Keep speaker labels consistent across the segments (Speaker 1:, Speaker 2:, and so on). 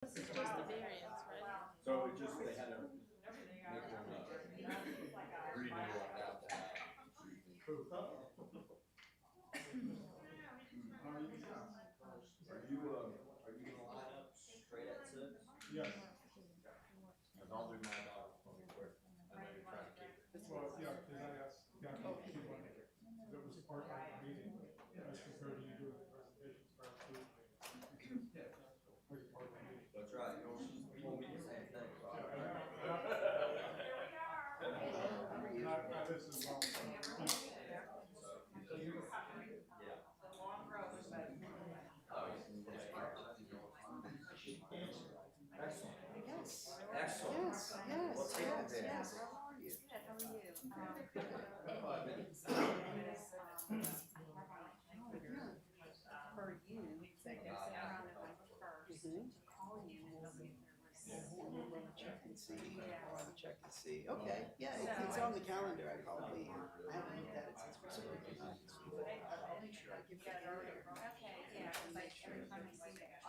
Speaker 1: This is just the variance, right?
Speaker 2: So it just, they had to make them redo on that. Are you gonna line up straight at 6?
Speaker 3: Yes.
Speaker 2: Cause I'll do my job really quick. I know you're trying to keep it.
Speaker 3: Well, yeah, because I asked, yeah, she wanted it. That was part of the meeting, as compared to you doing the presentations for our food.
Speaker 2: That's right, you know, she told me the same thing. So
Speaker 3: Not this as well.
Speaker 4: Yes.
Speaker 2: Excellent.
Speaker 4: Yes, yes,
Speaker 2: What's happening
Speaker 4: yes,
Speaker 2: there?
Speaker 4: yes. How are you?
Speaker 5: Good, how are you? For you, around the first, to call you and see if there was.
Speaker 4: We'll run a check and see. I'll run a check and see. Okay, yeah, it's on the calendar. I probably, I haven't looked at it since we started. But I'll make sure I give it a year.
Speaker 5: Okay, yeah, cause like every time I see that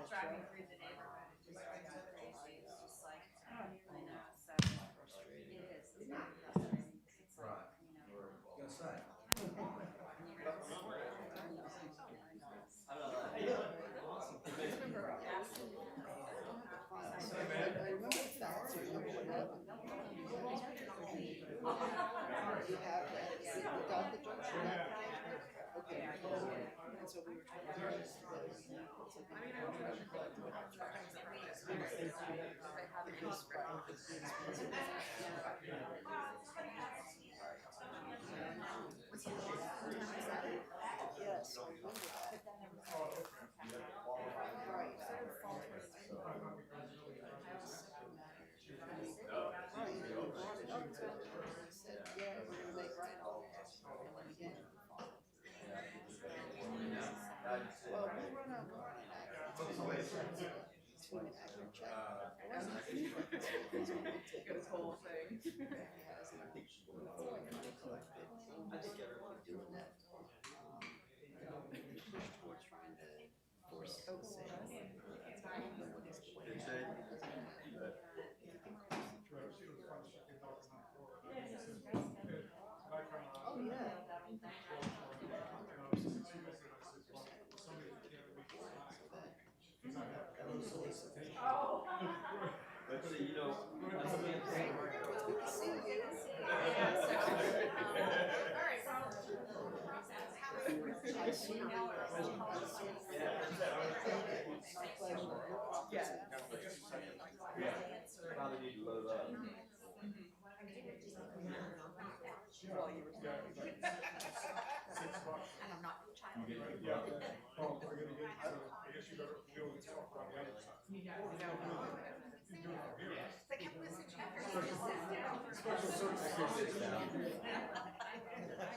Speaker 5: driving through the neighborhood, it just drives me crazy. It's just like, I know, so.
Speaker 4: Frustrating.
Speaker 5: It is, it's very frustrating. It's like, you know.
Speaker 2: Yes, I.
Speaker 4: I remember the facts. I remember what happened. You have that, you got the junction. Okay. And so we were trying to raise yes, I remember that. Right. Right, you brought it up to him and said, yeah, we're gonna make right all this. And again, well, we'll run an accurate check. I wasn't sure if it's gonna take this whole thing. He has it. Money collected. I think everyone's doing that. Push towards trying to force the sale. That's kind of what it's doing.
Speaker 2: Did they?
Speaker 4: Oh, yeah.
Speaker 2: But see, you know,
Speaker 4: I see you.
Speaker 2: probably need to load up.
Speaker 5: And I'm not child.
Speaker 3: Yeah. Oh, we're gonna get, I guess you better deal with talk on the other side. Special circumstances.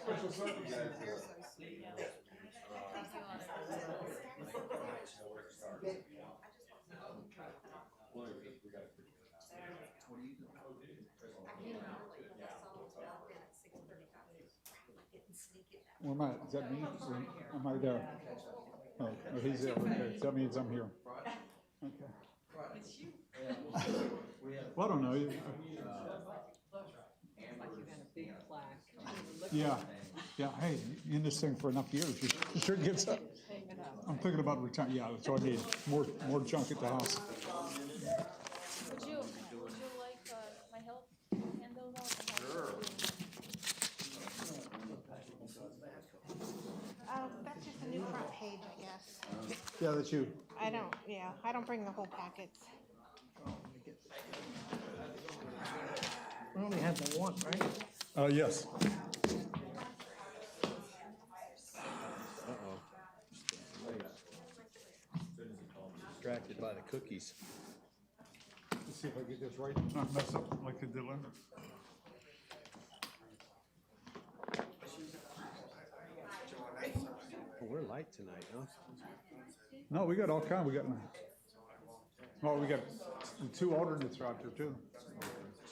Speaker 3: Special circumstances.
Speaker 6: Where am I? Is that me? Am I there? Oh, he's there. Okay. That means I'm here. Okay. Well, I don't know. Yeah. Yeah. Hey, in this thing for enough years, you sure gets up. I'm thinking about retiring. Yeah, that's what I need. More junk at the house.
Speaker 1: Would you like my help hand those out?
Speaker 2: Sure.
Speaker 7: That's just a new front page, I guess.
Speaker 6: Yeah, that's you.
Speaker 7: I don't bring the whole packets.
Speaker 4: We only had the one, right?
Speaker 6: Yes.
Speaker 2: Distracted by the cookies.
Speaker 6: Let's see if I get this right. Not mess up like I did last.
Speaker 2: Oh, we're light tonight, huh?
Speaker 6: No, we got all kind. We got the two alternates are out there too.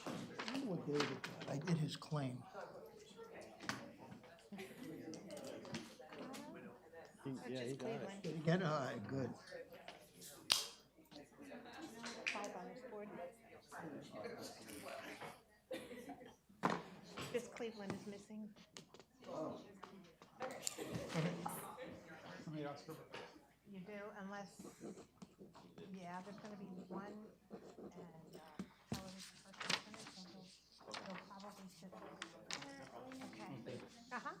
Speaker 8: I wonder what David got. I did his claim.
Speaker 2: Yeah, he got it.
Speaker 8: Did he get it? All right, good.
Speaker 7: Cleveland is missing.
Speaker 6: Let me ask her.
Speaker 7: You do, unless, yeah, there's gonna be one, and, Helen is the first alternate, so he'll probably sit. Okay. Uh-huh.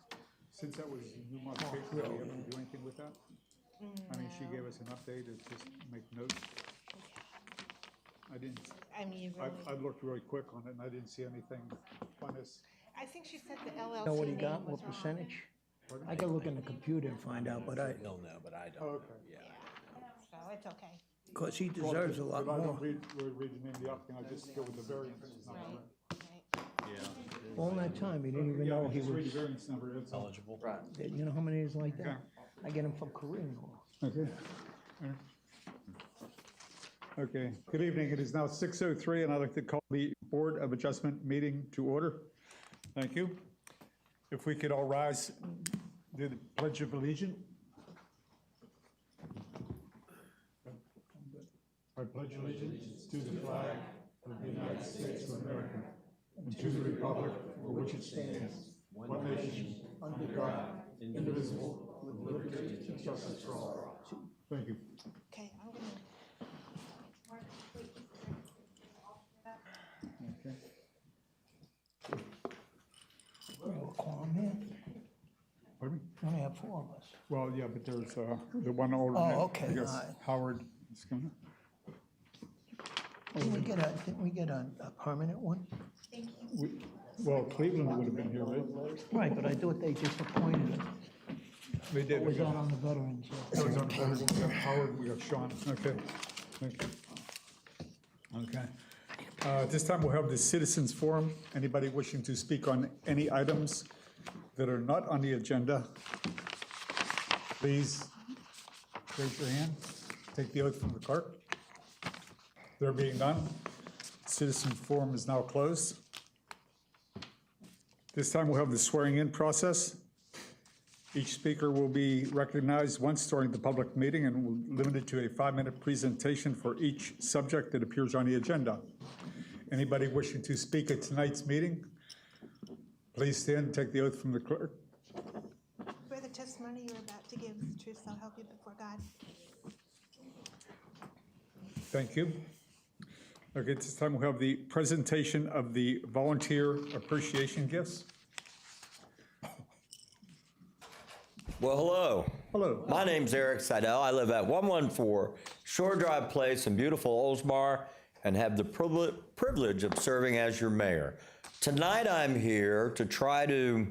Speaker 6: Since that was new modification, do we have to do anything with that? I mean, she gave us an update, it's just make notes. I didn't,
Speaker 7: I mean, you really,
Speaker 6: I looked really quick on it and I didn't see anything on this.
Speaker 7: I think she said the LLC
Speaker 8: Know what he
Speaker 7: name
Speaker 8: got,
Speaker 7: was
Speaker 8: what
Speaker 7: wrong.
Speaker 8: percentage? I could look in the computer and find out, but
Speaker 9: He'll know, but I don't.
Speaker 6: Oh, okay.
Speaker 7: So it's okay.
Speaker 8: because he deserves a lot
Speaker 6: But I
Speaker 8: more.
Speaker 6: don't read the name of the applicant, I just go with the variance number.
Speaker 7: Right.
Speaker 8: All that time, he didn't even
Speaker 6: Yeah,
Speaker 8: know
Speaker 6: I
Speaker 8: he
Speaker 6: just read
Speaker 8: was,
Speaker 6: the variance number, that's all.
Speaker 9: Eligible.
Speaker 8: you know how many is like
Speaker 6: Okay.
Speaker 8: that? I get him from Korean law.
Speaker 6: Okay. Okay, good evening. It is now 6:03, and I'd like to call the Board of Adjustment meeting to order. Thank you. If we could all rise, do the Pledge of Allegiance. I pledge allegiance to the flag of the United States of America and to the republic for which it stands, one nation, under God, indivisible, with liberty and justice for all. Thank you.
Speaker 7: Okay, I'm gonna. Mark, wait.
Speaker 6: Okay.
Speaker 8: We have a quorum here.
Speaker 6: Pardon me?
Speaker 8: We only have 4 of us.
Speaker 6: Well, yeah, but there's the one alternate.
Speaker 8: Oh, okay,
Speaker 6: I guess
Speaker 8: all right.
Speaker 6: Howard is gonna.
Speaker 8: Didn't we get a permanent one?
Speaker 6: Well, Cleveland would have been here, right?
Speaker 8: Right, but I thought they just appointed him.
Speaker 6: They did.
Speaker 8: Was that on the veterans?
Speaker 6: That was on the veterans. We got Howard, we got Sean. Okay. Thank you. Okay. At this time, we'll have the citizens forum. Anybody wishing to speak on any items that are not on the agenda, please raise your hand. Take the oath from the clerk. There being none, citizen forum is now closed. This time, we'll have the swearing-in process. Each speaker will be recognized once during the public meeting and will limit it to a 5-minute presentation for each subject that appears on the agenda. Anybody wishing to speak at tonight's meeting, please stand and take the oath from the clerk.
Speaker 7: Swear the testimony you're about to give is the truth, so help you before God.
Speaker 6: Thank you. Okay, at this time we'll have the presentation of the volunteer appreciation gifts.
Speaker 10: Well, hello.
Speaker 6: Hello.
Speaker 10: My name's Eric Seidel. I live at 114 Shore Drive Place in beautiful Oldsmar and have the privilege of serving as your mayor. Tonight I'm here to try to,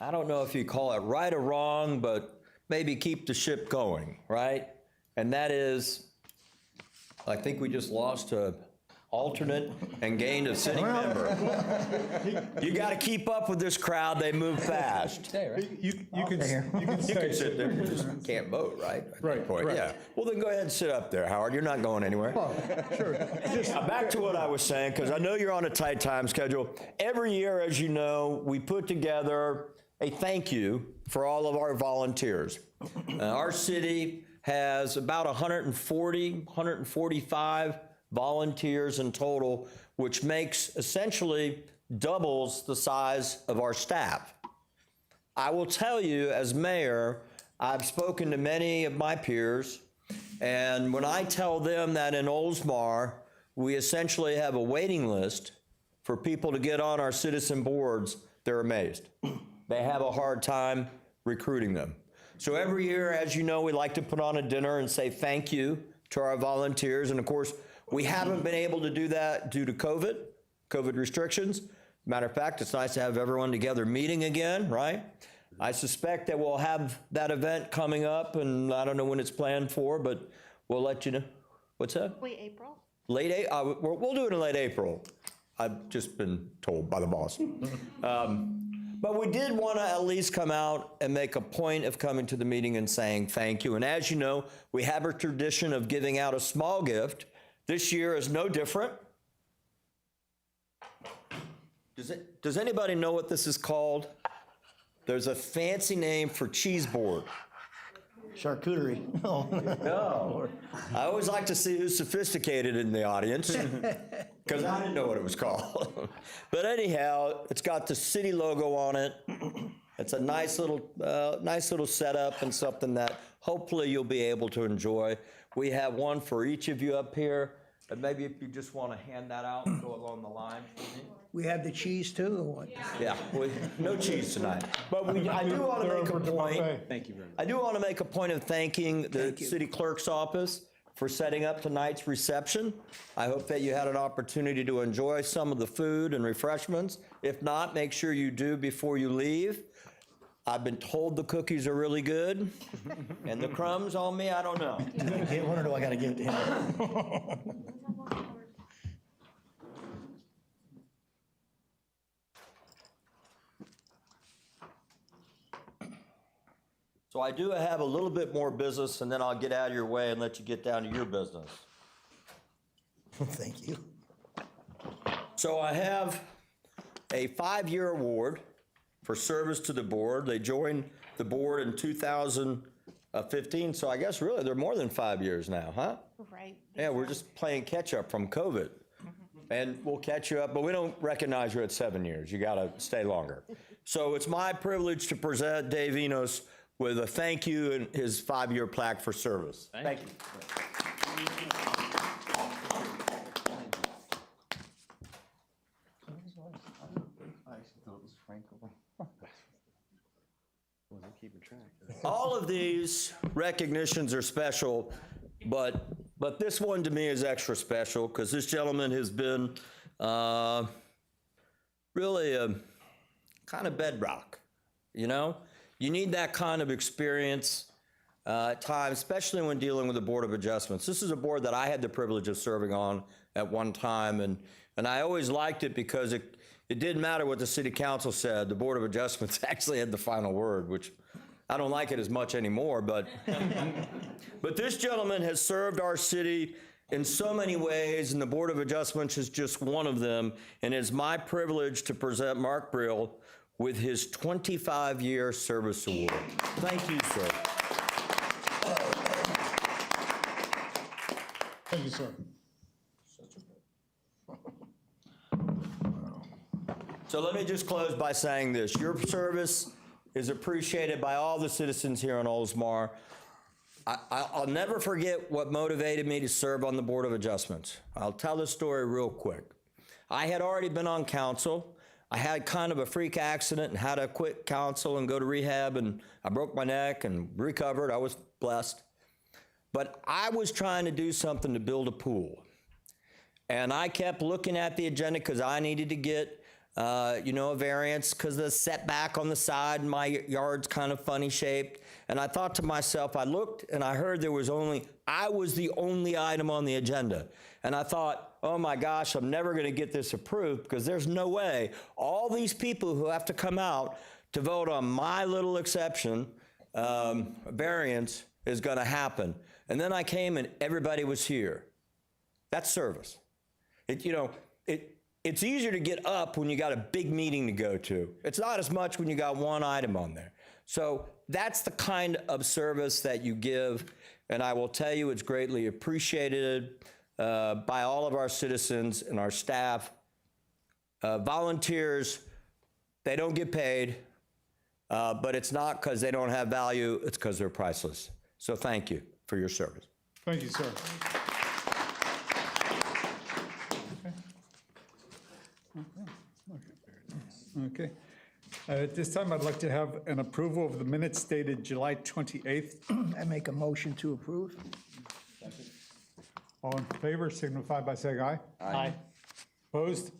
Speaker 10: I don't know if you call it right or wrong, but maybe keep the ship going, right? And that is, I think we just lost a alternate and gained a sitting member. You got to keep up with this crowd. They move fast.
Speaker 6: You can
Speaker 10: You can sit there, you just can't vote, right?
Speaker 6: Right,
Speaker 10: Point,
Speaker 6: right.
Speaker 10: Yeah. Well, then go ahead and sit up there, Howard. You're not going anywhere.
Speaker 6: Sure.
Speaker 10: Back to what I was saying, because I know you're on a tight time schedule. Every year, as you know, we put together a thank you for all of our volunteers. Our city has about 145 volunteers in total, which makes essentially doubles the size of our staff. I will tell you, as mayor, I've spoken to many of my peers, and when I tell them that in Oldsmar, we essentially have a waiting list for people to get on our citizen boards, they're amazed. They have a hard time recruiting them. So every year, as you know, we like to put on a dinner and say thank you to our volunteers, and of course, we haven't been able to do that due to COVID restrictions. Matter of fact, it's nice to have everyone together meeting again, right? I suspect that we'll have that event coming up, and I don't know when it's planned for, but we'll let you know. What's that?
Speaker 7: Wait, April?
Speaker 10: Late April? We'll do it in late April. I've just been told by the boss. But we did want to at least come out and make a point of coming to the meeting and saying thank you. And as you know, we have a tradition of giving out a small gift. This year is no different. Does anybody know what this is called? There's a fancy name for cheese board.
Speaker 8: Charcuterie.
Speaker 10: No. I always like to see who's sophisticated in the audience, because because I didn't know what it was called. But anyhow, it's got the city logo on it. It's a nice little setup and something that hopefully you'll be able to enjoy. We have one for each of you up here. And maybe if you just want to hand that out and go along the line for me.
Speaker 8: We have the cheese too, or what?
Speaker 10: Yeah, no cheese tonight. But I do want to make a point.
Speaker 2: Thank you very much.
Speaker 10: I do want to make a point of thanking the city clerk's office for setting up tonight's reception. I hope that you had an opportunity to enjoy some of the food and refreshments. If not, make sure you do before you leave. I've been told the cookies are really good, and the crumbs on me, I don't know.
Speaker 8: Get one or do I gotta give it to him?
Speaker 10: So I do have a little bit more business, and then I'll get out of your way and let you get down to your business.
Speaker 8: Thank you.
Speaker 10: So I have a 5-year award for service to the board. They joined the board in 2015, so I guess really they're more than 5 years now, huh?
Speaker 7: Right.
Speaker 10: Yeah, we're just playing catch up from COVID. And we'll catch you up, but we don't recognize you at 7 years. You gotta stay longer. So it's my privilege to present Dave Enos with a thank you and his 5-year plaque for service. Thank you. All of these recognitions are special, but this one to me is extra special because this gentleman has been really a kind of bedrock, you know? You need that kind of experience at times, especially when dealing with the Board of Adjustments. This is a board that I had the privilege of serving on at one time, and I always liked it because it didn't matter what the city council said. The Board of Adjustments actually had the final word, which I don't like it as much anymore, but this gentleman has served our city in so many ways, and the Board of Adjustments is just one of them, and it's my privilege to present Mark Briell with his 25-year service award. Thank you, sir.
Speaker 6: Thank you, sir.
Speaker 10: So let me just close by saying this. Your service is appreciated by all the citizens here in Oldsmar. I'll never forget what motivated me to serve on the Board of Adjustments. I'll tell the story real quick. I had already been on council. I had kind of a freak accident and had to quit council and go to rehab, and I broke my neck and recovered. I was blessed. But I was trying to do something to build a pool. And I kept looking at the agenda because I needed to get a variance because the setback on the side in my yard's kind of funny shaped. And I thought to myself, I looked and I heard I was the only item on the agenda. And I thought, oh my gosh, I'm never going to get this approved because there's no way all these people who have to come out to vote on my little exception, variance, is going to happen. And then I came and everybody was here. That's service. It's easier to get up when you got a big meeting to go to. It's not as much when you got one item on there. So that's the kind of service that you give, and I will tell you it's greatly appreciated by all of our citizens and our staff. Volunteers, they don't get paid, but it's not because they don't have value, it's because they're priceless. So thank you for your service.
Speaker 6: Thank you, sir. Okay. At this time, I'd like to have an approval of the minutes dated July 28th.
Speaker 8: I make a motion to approve.
Speaker 6: All in favor, signify by saying aye.
Speaker 8: Aye.
Speaker 6: Opposed?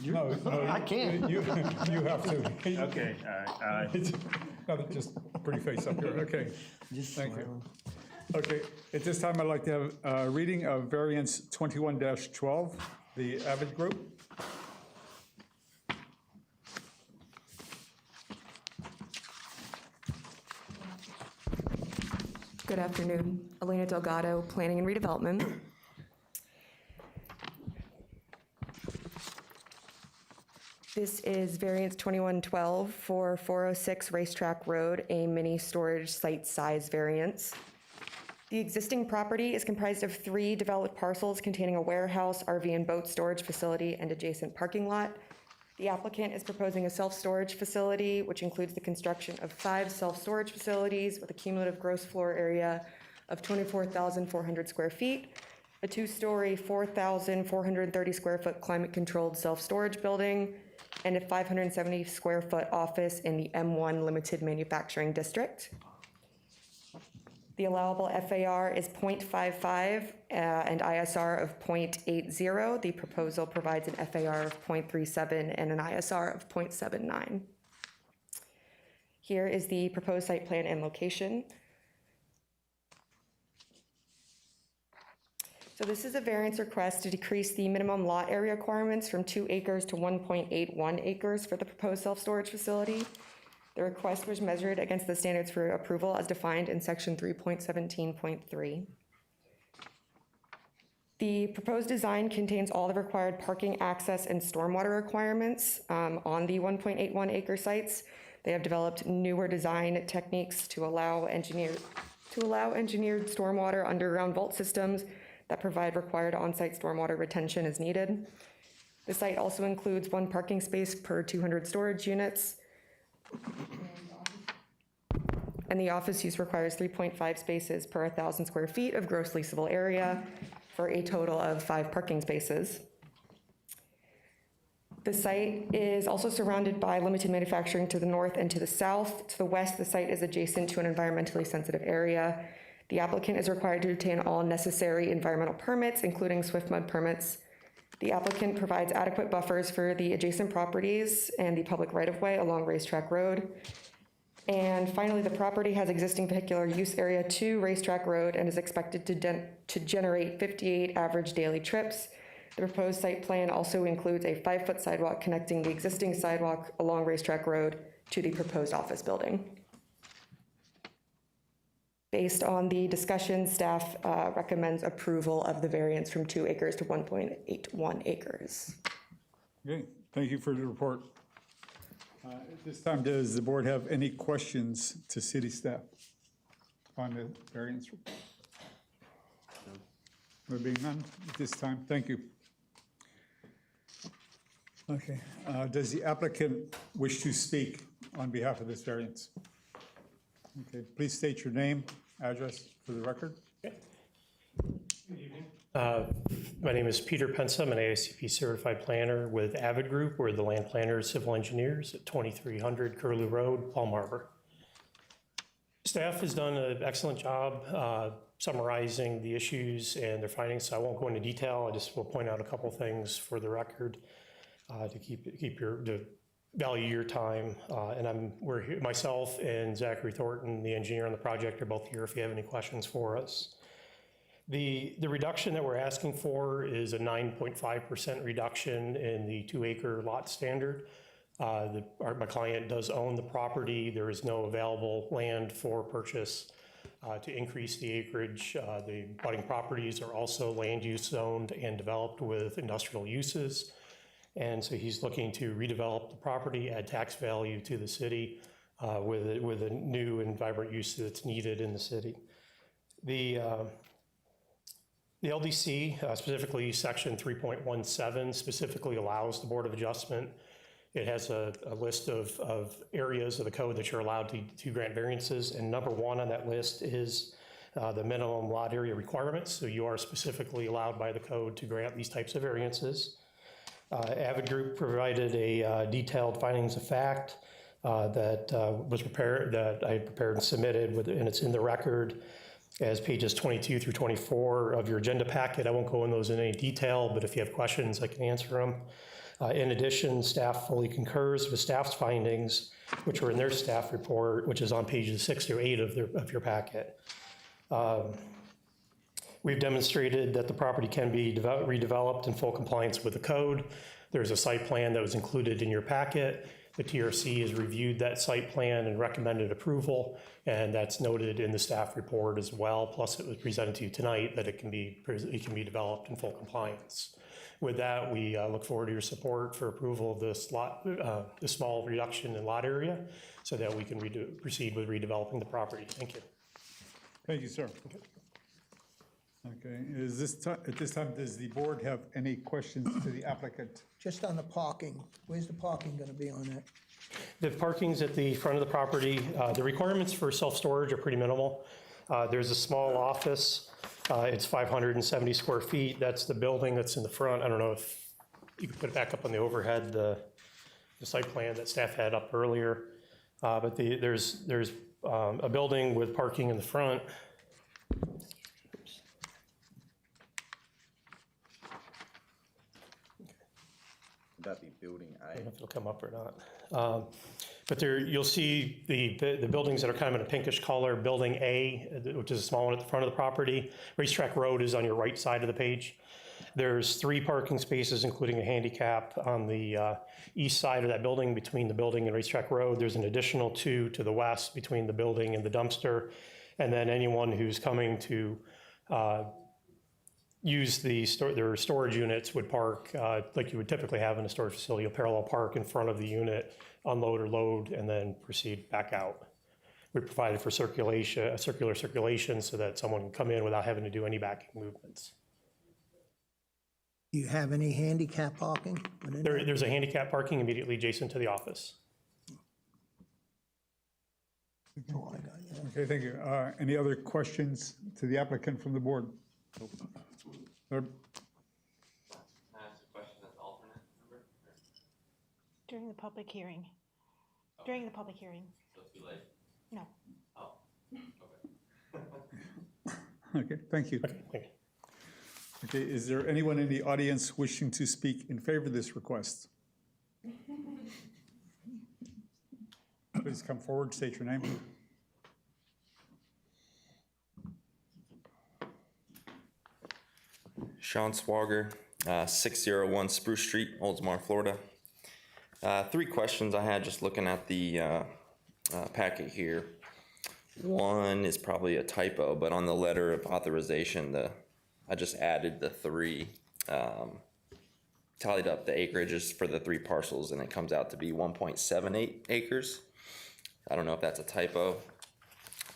Speaker 6: No,
Speaker 8: I can't.
Speaker 6: You have to.
Speaker 2: Okay, all right.
Speaker 6: No, just pretty face up here, okay.
Speaker 8: Just
Speaker 6: Thank you.
Speaker 8: smile.
Speaker 6: Okay, at this time, I'd like to have a reading of variance 21-12, the Avid Group.
Speaker 9: Good afternoon. Elena Delgado, Planning and Redevelopment. This is variance 2112 for 406 Racetrack Road, a mini storage site size variance. The existing property is comprised of 3 developed parcels containing a warehouse, RV and boat storage facility, and adjacent parking lot. The applicant is proposing a self-storage facility, which includes the construction of 5 self-storage facilities with a cumulative gross floor area of 24,400 square feet, a 2-story, 4,430 square foot climate-controlled self-storage building, and a 570 square foot office in the M1 Limited Manufacturing District. The allowable FAR is 0.55 and ISR of 0.80. The proposal provides an FAR of 0.37 and an ISR of 0.79. Here is the proposed site plan and location. So this is a variance request to decrease the minimum lot area requirements from 2 acres to 1.81 acres for the proposed self-storage facility. The request was measured against the standards for approval as defined in section 3.17.3. The proposed design contains all the required parking, access, and stormwater requirements on the 1.81 acre sites. They have developed newer design techniques to allow engineered stormwater underground vault systems that provide required on-site stormwater retention as needed. The site also includes 1 parking space per 200 storage units. And the office use requires 3.5 spaces per 1,000 square feet of gross leasable area for a total of 5 parking spaces. The site is also surrounded by limited manufacturing to the north and to the south. To the west, the site is adjacent to an environmentally sensitive area. The applicant is required to obtain all necessary environmental permits, including swift mud permits. The applicant provides adequate buffers for the adjacent properties and the public right-of-way along Racetrack Road. And finally, the property has existing vehicular use area to Racetrack Road and is expected to generate 58 average daily trips. The proposed site plan also includes a 5-foot sidewalk connecting the existing sidewalk along Racetrack Road to the proposed office building. Based on the discussion, staff recommends approval of the variance from 2 acres to 1.81 acres.
Speaker 6: Okay, thank you for the report. At this time, does the board have any questions to city staff on the variance? There being none at this time, thank you. Okay, does the applicant wish to speak on behalf of this variance? Okay, please state your name, address for the record.
Speaker 11: My name is Peter Pensa. I'm an AICP certified planner with Avid Group. We're the land planners, civil engineers at 2300 Curlew Road, Palm Harbor. Staff has done an excellent job summarizing the issues and their findings, so I won't go into detail. I just will point out a couple things for the record to value your time. And we're here, myself and Zachary Thornton, the engineer on the project, are both here if you have any questions for us. The reduction that we're asking for is a 9.5% reduction in the 2 acre lot standard. My client does own the property. There is no available land for purchase to increase the acreage. The abutting properties are also land use zoned and developed with industrial uses. And so he's looking to redevelop the property, add tax value to the city with a new and vibrant use that's needed in the city. The LDC, specifically section 3.17, specifically allows the Board of Adjustment. It has a list of areas of the code that you're allowed to grant variances, and number 1 on that list is the minimum lot area requirements. So you are specifically allowed by the code to grant these types of variances. Avid Group provided a detailed findings of fact that I prepared and submitted, and it's in the record as pages 22 through 24 of your agenda packet. I won't go in those in any detail, but if you have questions, I can answer them. In addition, staff fully concurs with staff's findings, which were in their staff report, which is on pages 6 through 8 of your packet. We've demonstrated that the property can be redeveloped in full compliance with the code. There's a site plan that was included in your packet. The TRC has reviewed that site plan and recommended approval, and that's noted in the staff report as well. Plus, it was presented to you tonight that it can be developed in full compliance. With that, we look forward to your support for approval of this small reduction in lot area, so that we can proceed with redeveloping the property. Thank you.
Speaker 6: Thank you, sir. Okay, at this time, does the board have any questions to the applicant?
Speaker 8: Just on the parking, where's the parking gonna be on that?
Speaker 11: The parking's at the front of the property. The requirements for self-storage are pretty minimal. There's a small office. It's 570 square feet. That's the building that's in the front. I don't know if you could put it back up on the overhead, the site plan that staff had up earlier. But there's a building with parking in the front.
Speaker 2: Would that be building
Speaker 11: I don't know
Speaker 2: A?
Speaker 11: if it'll come up or not. But there, you'll see the buildings that are kind of in a pinkish color. Building A, which is a small one at the front of the property. Racetrack Road is on your right side of the page. There's 3 parking spaces, including a handicap, on the east side of that building, between the building and Racetrack Road. There's an additional 2 to the west between the building and the dumpster. And then anyone who's coming to use their storage units would park like you would typically have in a storage facility, a parallel park in front of the unit, unload or load, and then proceed back out. We provided for circulation, a circular circulation, so that someone can come in without having to do any backing movements.
Speaker 8: Do you have any handicap parking?
Speaker 11: There's a handicap parking immediately adjacent to the office.
Speaker 8: Oh, I got you.
Speaker 6: Okay, thank you. Any other questions to the applicant from the board? Or-
Speaker 12: Can I ask a question as alternate member?
Speaker 7: During the public hearing. During the public hearing.
Speaker 12: So it's too late?
Speaker 7: No.
Speaker 12: Oh, okay.
Speaker 6: Okay, thank you.
Speaker 11: Okay, thank you.
Speaker 6: Okay, is there anyone in the audience wishing to speak in favor of this request? Please come forward, state your name.
Speaker 12: Sean Swager, 601 Spruce Street, Oldsmar, Florida. 3 questions I had just looking at the packet here. One is probably a typo, but on the letter of authorization, I just added the 3, tallied up the acreages for the 3 parcels, and it comes out to be 1.78 acres. I don't know if that's a typo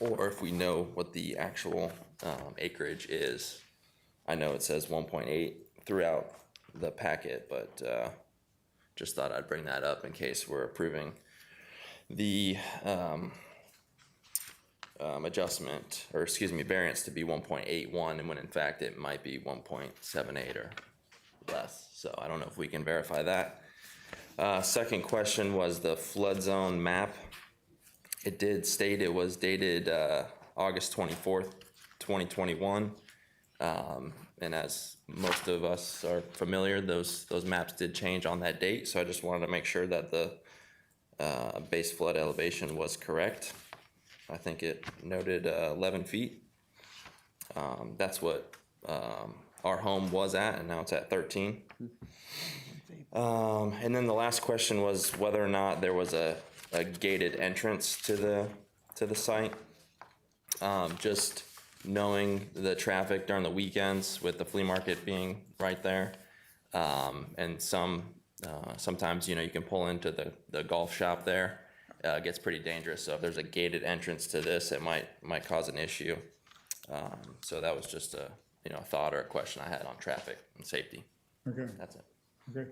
Speaker 12: or if we know what the actual acreage is. I know it says 1.8 throughout the packet, but just thought I'd bring that up in case we're approving the adjustment, or excuse me, variance to be 1.81, and when in fact it might be 1.78 or less. So I don't know if we can verify that. Second question was the flood zone map. It did state it was dated August 24th, 2021. And as most of us are familiar, those maps did change on that date. So I just wanted to make sure that the base flood elevation was correct. I think it noted 11 feet. That's what our home was at, and now it's at 13. And then the last question was whether or not there was a gated entrance to the site. Just knowing the traffic during the weekends with the flea market being right there, and sometimes you can pull into the golf shop there. It gets pretty dangerous. So if there's a gated entrance to this, it might cause an issue. So that was just a thought or a question I had on traffic and safety.
Speaker 6: Okay.
Speaker 12: That's it.
Speaker 6: Okay.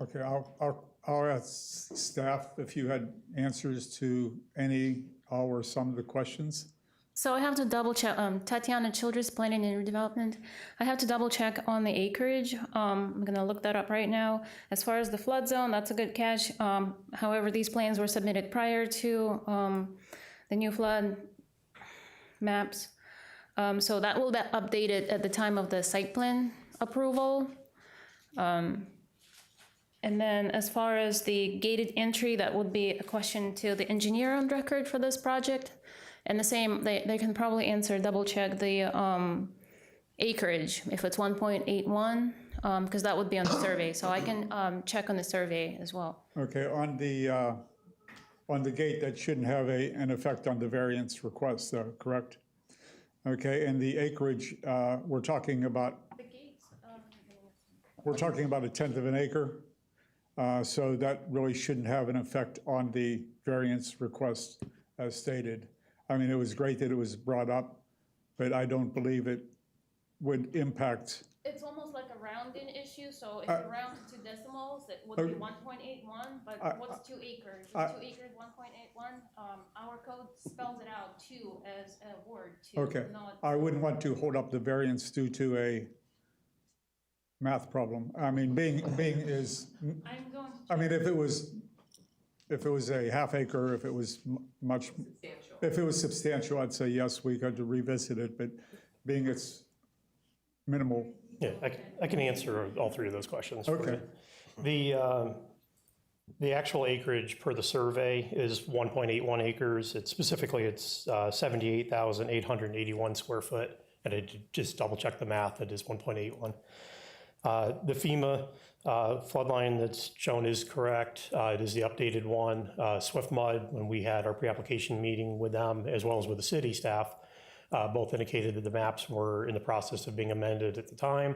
Speaker 6: Okay, I'll ask staff if you had answers to any, all, or some of the questions.
Speaker 1: So I have to double check, Tatiana Childress, Planning and Redevelopment. I have to double check on the acreage. I'm gonna look that up right now. As far as the flood zone, that's a good catch. However, these plans were submitted prior to the new flood maps. So that will be updated at the time of the site plan approval. And then as far as the gated entry, that would be a question to the engineer on record for this project. And the same, they can probably answer, double check the acreage, if it's 1.81, because that would be on the survey. So I can check on the survey as well.
Speaker 6: Okay, on the gate, that shouldn't have an effect on the variance request, though, correct? Okay, and the acreage, we're talking about a 1/10 of an acre. So that really shouldn't have an effect on the variance request as stated. I mean, it was great that it was brought up, but I don't believe it would impact.
Speaker 1: It's almost like a rounding issue, so if you round to 2 decimals, it would be 1.81, but what's 2 acres? Is 2 acres 1.81? Our code spells it out 2 as a word, 2.
Speaker 6: Okay,
Speaker 1: not-
Speaker 6: I wouldn't want to hold up the variance due to a math problem. I mean, being is,
Speaker 1: I'm going to.
Speaker 6: I mean, if it was a half acre, if it was much, if it was substantial, I'd say yes, we got to revisit it, but being it's minimal.
Speaker 11: Yeah, I can answer all three of those questions. for
Speaker 6: Okay.
Speaker 11: you. The actual acreage per the survey is 1.81 acres. It's specifically, it's 78,881 square foot. And I just double checked the math, it is 1.81. The FEMA flood line that's shown is correct. It is the updated one. Swift Mud, when we had our pre-application meeting with them, as well as with the city staff, both indicated that the maps were in the process of being amended at the time.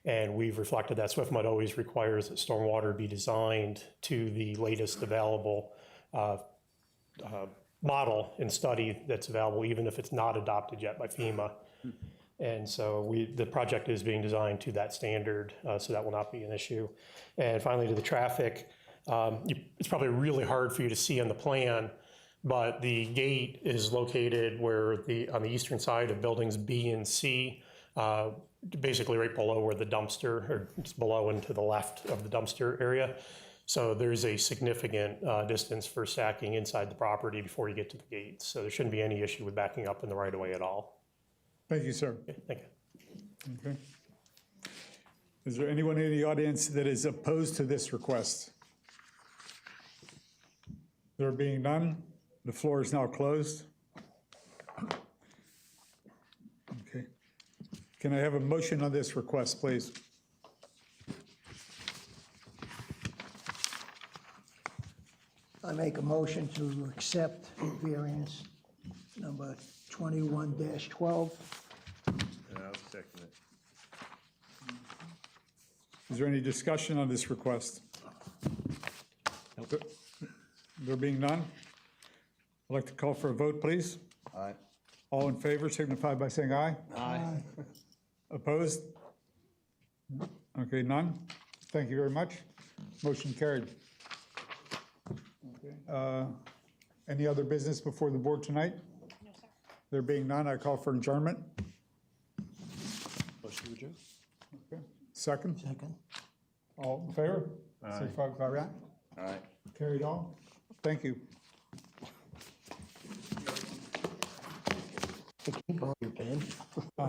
Speaker 11: And we've reflected that Swift Mud always requires that stormwater be designed to the latest available model and study that's available, even if it's not adopted yet by FEMA. And so the project is being designed to that standard, so that will not be an issue. And finally, to the traffic, it's probably really hard for you to see on the plan, but the gate is located on the eastern side of buildings B and C, basically right below where the dumpster, or just below and to the left of the dumpster area. So there's a significant distance for stacking inside the property before you get to the gates. So there shouldn't be any issue with backing up in the right of way at all.
Speaker 6: Thank you, sir.
Speaker 11: Okay, thank you.
Speaker 6: Okay. Is there anyone in the audience that is opposed to this request? There being none, the floor is now closed. Okay. Can I have a motion on this request, please?
Speaker 8: I make a motion to accept variance number 21-12.
Speaker 2: I'll second it.
Speaker 6: Is there any discussion on this request? There being none, I'd like to call for a vote, please.
Speaker 2: Aye.
Speaker 6: All in favor signify by saying aye.
Speaker 2: Aye.
Speaker 6: Opposed? Okay, none. Thank you very much. Motion carried. Okay. Any other business before the board tonight?
Speaker 7: No, sir.
Speaker 6: There being none, I call for adjournment.
Speaker 2: Motion to adjourn?
Speaker 6: Okay. Second?
Speaker 8: Second.
Speaker 6: All in favor? Signify by aye.
Speaker 2: Aye.
Speaker 6: Carried all. Thank you.
Speaker 8: Keep on your pen.